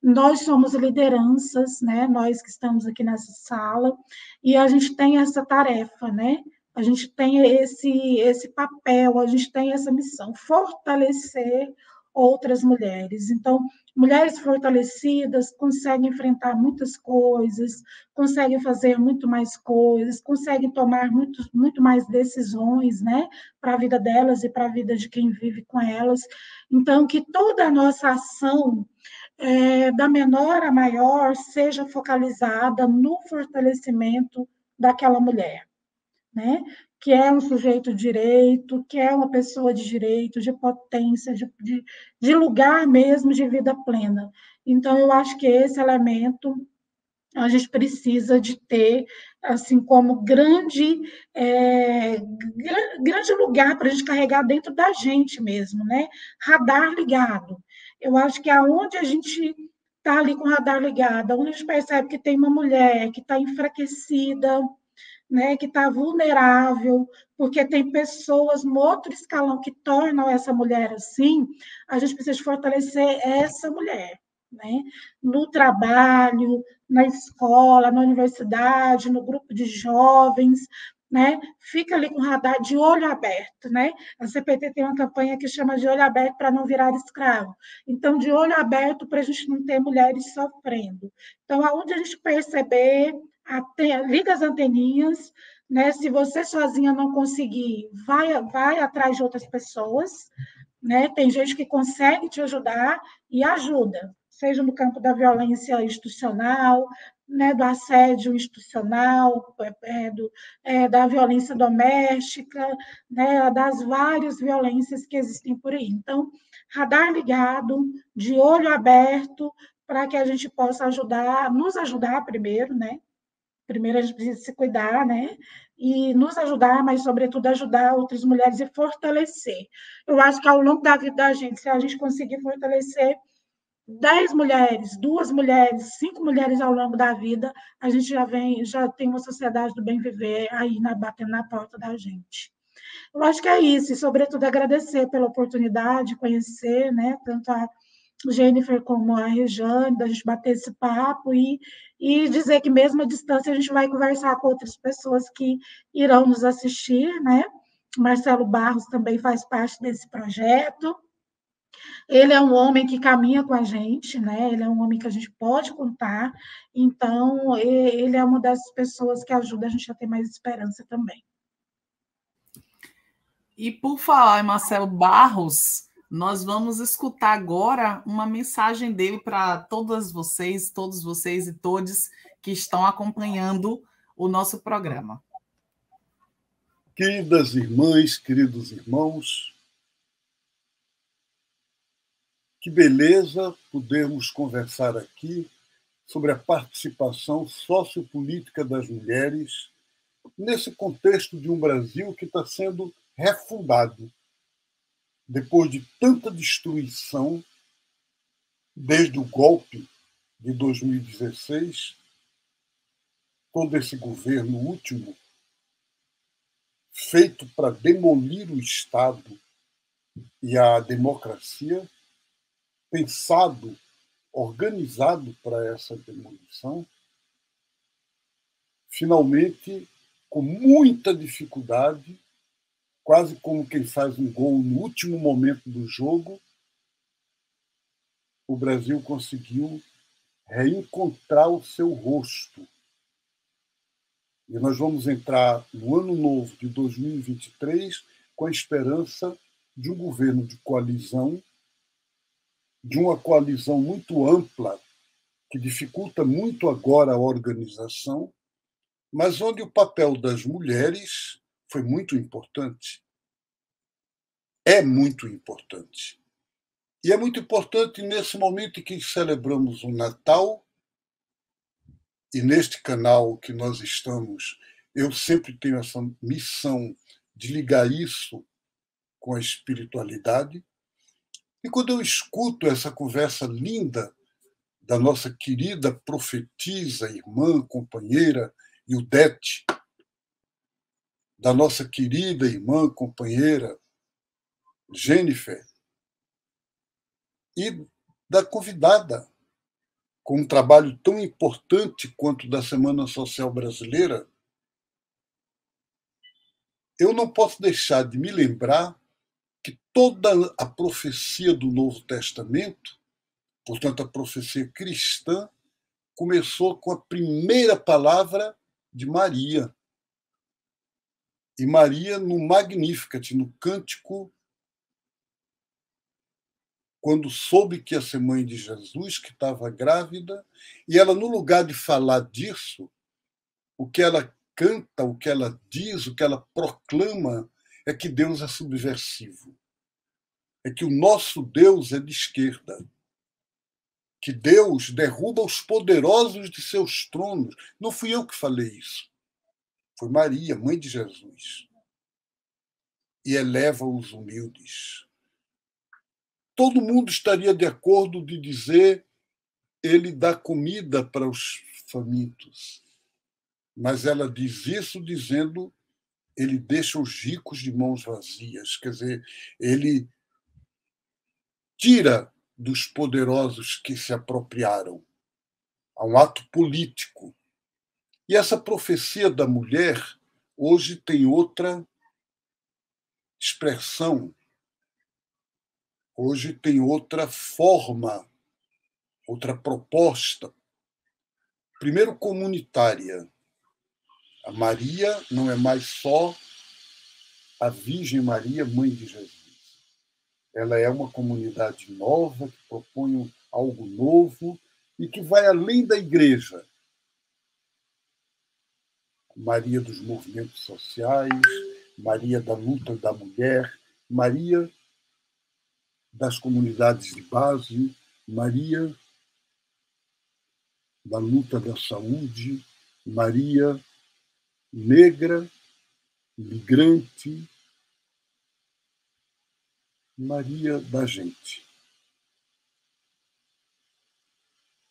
nós somos lideranças, né? Nós que estamos aqui nessa sala, e a gente tem essa tarefa, né? A gente tem esse papel, a gente tem essa missão, fortalecer outras mulheres. Então, mulheres fortalecidas conseguem enfrentar muitas coisas, conseguem fazer muito mais coisas, conseguem tomar muito mais decisões, né? Para a vida delas e para a vida de quem vive com elas. Então, que toda a nossa ação da menor a maior, seja focalizada no fortalecimento daquela mulher, né? Que é um sujeito de direito, que é uma pessoa de direito, de potência, de lugar mesmo de vida plena. Então, eu acho que esse elemento a gente precisa de ter assim como grande lugar para a gente carregar dentro da gente mesmo, né? Radar ligado. Eu acho que aonde a gente está ali com o radar ligado, onde a gente percebe que tem uma mulher que está enfraquecida, né, que está vulnerável, porque tem pessoas no outro escalão que tornam essa mulher assim, a gente precisa fortalecer essa mulher, né? No trabalho, na escola, na universidade, no grupo de jovens, né? Fica ali com o radar de olho aberto, né? A CPT tem uma campanha que chama de olho aberto para não virar escravo. Então, de olho aberto para a gente não ter mulheres sofrendo. Então, aonde a gente perceber, liga as anteninhas, né? Se você sozinha não conseguir, vai atrás de outras pessoas, né? Tem gente que consegue te ajudar e ajuda, seja no campo da violência institucional, né, do assédio institucional, da violência doméstica, né, das várias violências que existem por aí. Então, radar ligado, de olho aberto, para que a gente possa nos ajudar primeiro, né? Primeiro a gente precisa se cuidar, né? E nos ajudar, mas, sobretudo, ajudar outras mulheres e fortalecer. Eu acho que, ao longo da vida da gente, se a gente conseguir fortalecer 10 mulheres, 2 mulheres, 5 mulheres ao longo da vida, a gente já tem uma sociedade do bem viver aí batendo na porta da gente. Eu acho que é isso, e, sobretudo, agradecer pela oportunidade de conhecer, né, tanto a Jennifer como a Rejane, da gente bater esse papo e dizer que, mesmo à distância, a gente vai conversar com outras pessoas que irão nos assistir, né? Marcelo Barros também faz parte desse projeto. Ele é um homem que caminha com a gente, né? Ele é um homem que a gente pode contar. Então, ele é uma dessas pessoas que ajuda a gente a ter mais esperança também. E, por falar em Marcelo Barros, nós vamos escutar agora uma mensagem dele para todos vocês e todos que estão acompanhando o nosso programa. Queridas irmãs, queridos irmãos, que beleza podermos conversar aqui sobre a participação sociopolítica das mulheres nesse contexto de um Brasil que está sendo refundado depois de tanta destruição desde o golpe de 2016, todo esse governo último feito para demolir o Estado e a democracia, pensado, organizado para essa demolição, finalmente, com muita dificuldade, quase como quem faz um gol no último momento do jogo, o Brasil conseguiu reencontrar o seu rosto. E nós vamos entrar no ano novo de 2023 com a esperança de um governo de coalizão, de uma coalizão muito ampla, que dificulta muito agora a organização, mas onde o papel das mulheres foi muito importante. É muito importante. E é muito importante nesse momento em que celebramos o Natal, e neste canal que nós estamos, eu sempre tenho essa missão de ligar isso com a espiritualidade. E quando eu escuto essa conversa linda da nossa querida profetisa, irmã, companheira, Ildete, da nossa querida irmã, companheira, Jennifer, e da convidada, com um trabalho tão importante quanto o da Semana Social Brasileira, eu não posso deixar de me lembrar que toda a profecia do Novo Testamento, portanto, a profecia cristã, começou com a primeira palavra de Maria. E Maria, no Magnificat, no cântico, quando soube que ia ser mãe de Jesus, que estava grávida, e ela, no lugar de falar disso, o que ela canta, o que ela diz, o que ela proclama, é que Deus é subversivo. É que o nosso Deus é de esquerda. Que Deus derruba os poderosos de seus tronos. Não fui eu que falei isso. Foi Maria, mãe de Jesus. E eleva os humildes. Todo mundo estaria de acordo de dizer ele dá comida para os famintos. Mas ela diz isso dizendo ele deixa os ricos de mãos vazias. Quer dizer, ele tira dos poderosos que se apropriaram. Há um ato político. E essa profecia da mulher hoje tem outra expressão, hoje tem outra forma, outra proposta. Primeiro, comunitária. A Maria não é mais só a Virgem Maria, mãe de Jesus. Ela é uma comunidade nova, que propõe algo novo e que vai além da igreja. Maria dos movimentos sociais, Maria da luta da mulher, Maria das comunidades de base, Maria da luta da saúde, Maria negra, migrante, Maria da gente.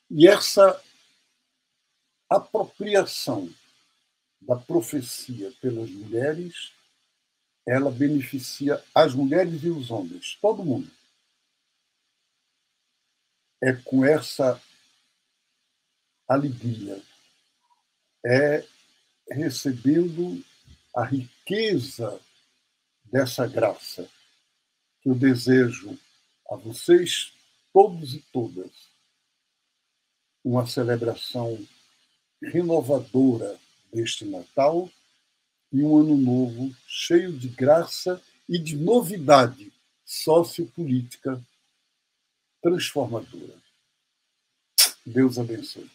E essa apropriação da profecia pelas mulheres, ela beneficia as mulheres e os homens, todo mundo. É com essa alegria, é recebendo a riqueza dessa graça que eu desejo a vocês, todos e todas, uma celebração renovadora deste Natal e um ano novo cheio de graça e de novidade sociopolítica transformadora. Deus abençoe.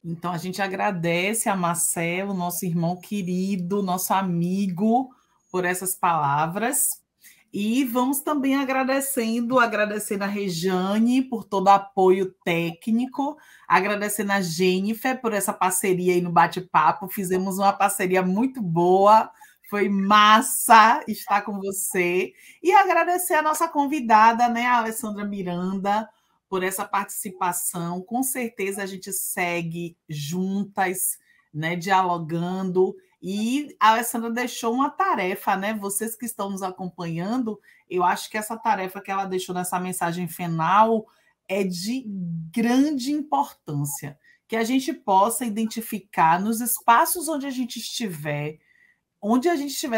Então, a gente agradece a Marcelo, nosso irmão querido, nosso amigo, por essas palavras. E vamos também agradecendo a Rejane por todo o apoio técnico, agradecendo a Jennifer por essa parceria aí no bate-papo. Fizemos uma parceria muito boa, foi massa estar com você. E agradecer a nossa convidada, né, a Alessandra Miranda, por essa participação. Com certeza a gente segue juntas, né, dialogando. E a Alessandra deixou uma tarefa, né? Vocês que estão nos acompanhando, eu acho que essa tarefa que ela deixou nessa mensagem final é de grande importância, que a gente possa identificar nos espaços onde a gente estiver,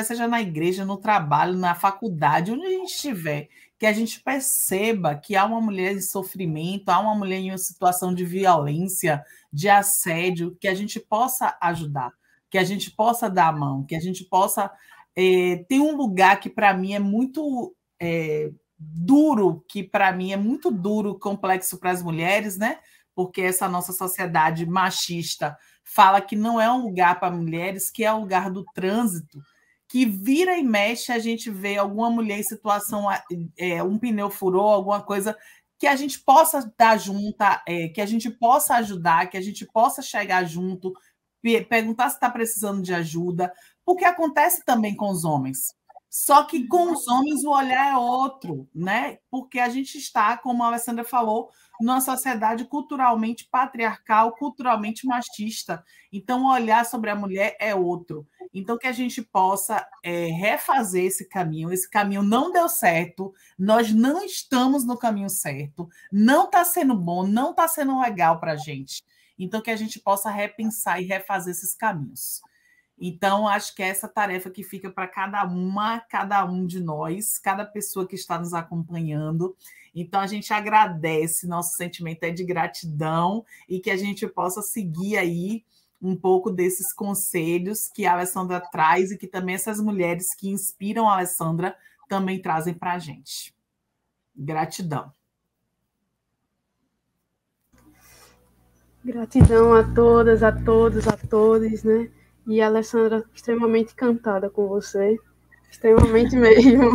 seja na igreja, no trabalho, na faculdade, onde a gente estiver, que a gente perceba que há uma mulher em sofrimento, há uma mulher em uma situação de violência, de assédio, que a gente possa ajudar, que a gente possa dar a mão, que a gente possa... tem um lugar que, para mim, é muito duro, complexo para as mulheres, né? Porque essa nossa sociedade machista fala que não é um lugar para mulheres, que é o lugar do trânsito, que vira e mexe, a gente vê alguma mulher em situação, um pneu furou, alguma coisa, que a gente possa dar junta, que a gente possa ajudar, que a gente possa chegar junto, perguntar se está precisando de ajuda, porque acontece também com os homens. Só que com os homens o olhar é outro, né? Porque a gente está, como a Alessandra falou, numa sociedade culturalmente patriarcal, culturalmente machista. Então, o olhar sobre a mulher é outro. Então, que a gente possa refazer esse caminho. Esse caminho não deu certo, nós não estamos no caminho certo, não está sendo bom, não está sendo legal para a gente. Então, que a gente possa repensar e refazer esses caminhos. Então, acho que é essa tarefa que fica para cada um de nós, cada pessoa que está nos acompanhando. Então, a gente agradece, nosso sentimento é de gratidão e que a gente possa seguir aí um pouco desses conselhos que a Alessandra traz e que também essas mulheres que inspiram a Alessandra também trazem para a gente. Gratidão. Gratidão a todas, a todos, a todos, né? E a Alessandra, extremamente encantada com você, extremamente mesmo.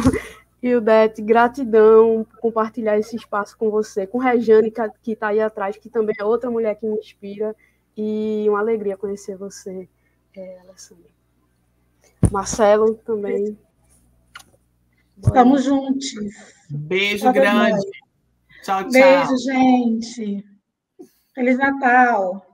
E o Det, gratidão por compartilhar esse espaço com você, com Rejane, que está aí atrás, que também é outra mulher que me inspira, e uma alegria conhecer você, Alessandra. Marcelo também. Estamos juntos. Beijo grande. Tchau, tchau. Beijo, gente. Feliz Natal.